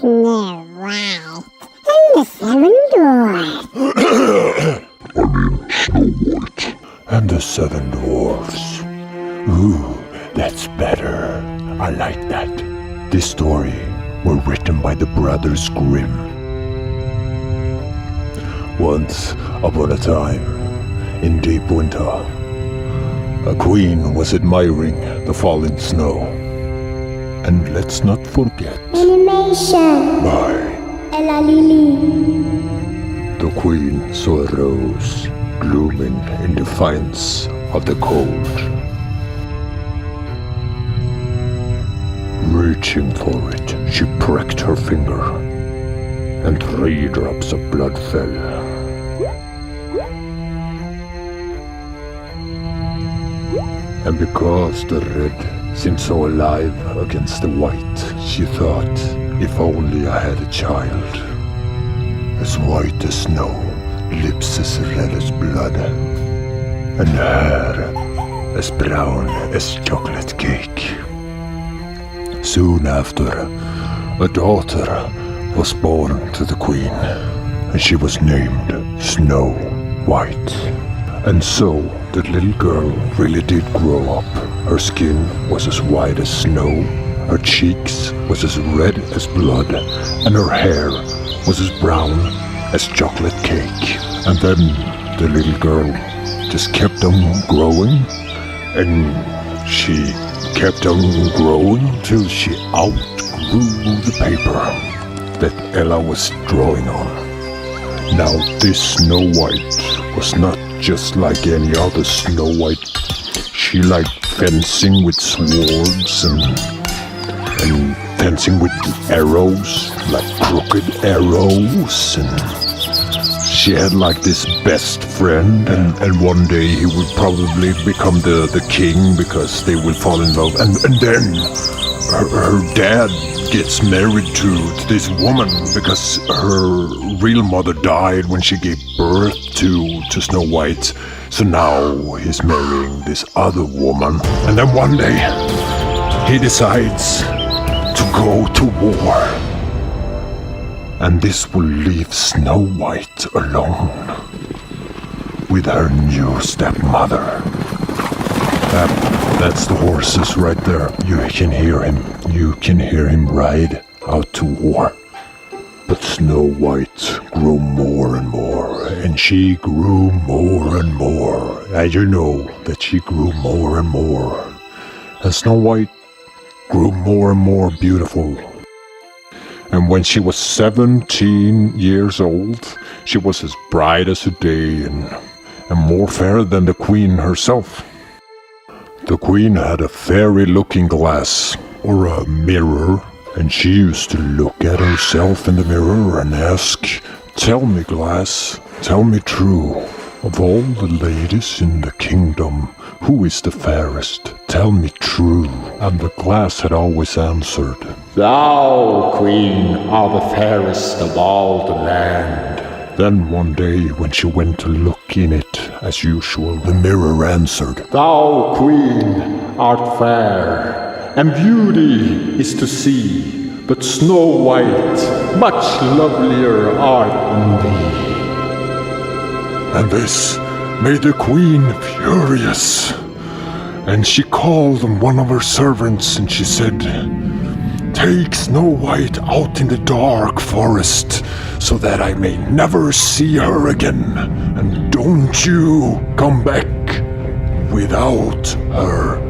Snow White and the Seven Dwarfs. Snow White and the Seven Dwarfs. Ooh, that's better. I like that. This story were written by the Brothers Grimm. Once upon a time, in deep winter, a queen was admiring the falling snow. And let's not forget Animation by Ella Lily. the queen saw a rose glooming in defiance of the cold. Reaching for it, she pricked her finger, and 3 drops of blood fell. And because the red seemed so alive against the white, she thought, if only I had a child, as white as snow, lips as red as blood, and hair as brown as chocolate cake. Soon after, a daughter was born to the queen, and she was named Snow White. And so the little girl really did grow up. Her skin was as white as snow, her cheeks was as red as blood, and her hair was as brown as chocolate cake. And then the little girl just kept on growing, and she kept on growing till she outgrew the paper that Ella was drawing on. Now this Snow White was not just like any other Snow White. She liked fencing with swords and fencing with arrows, like crooked arrows, and she had like this best friend, and one day he would probably become the king because they will fall in love, and then her dad gets married to this woman because her real mother died when she gave birth to Snow White. So now he's marrying this other woman, and then one day he decides to go to war. And this will leave Snow White alone with her new stepmother. That's the horses right there. You can hear him. You can hear him ride out to war. But Snow White grew more and more, and she grew more and more. And you know that she grew more and more. And Snow White grew more and more beautiful. And when she was 17 years old, she was as bright as a day and more fair than the queen herself. The queen had a fairy looking glass, or a mirror, and she used to look at herself in the mirror and ask, "Tell me, glass, tell me true, of all the ladies in the kingdom, who is the fairest? Tell me true." And the glass had always answered, "Thou, queen, art the fairest of all the land." Then one day, when she went to look in it, as usual, the mirror answered, "Thou, queen, art fair, and beauty is to see, but Snow White, much lovelier art than thee." And this made the queen furious. And she called on one of her servants and she said, "Take Snow White out in the dark forest so that I may never see her again. And don't you come back without her."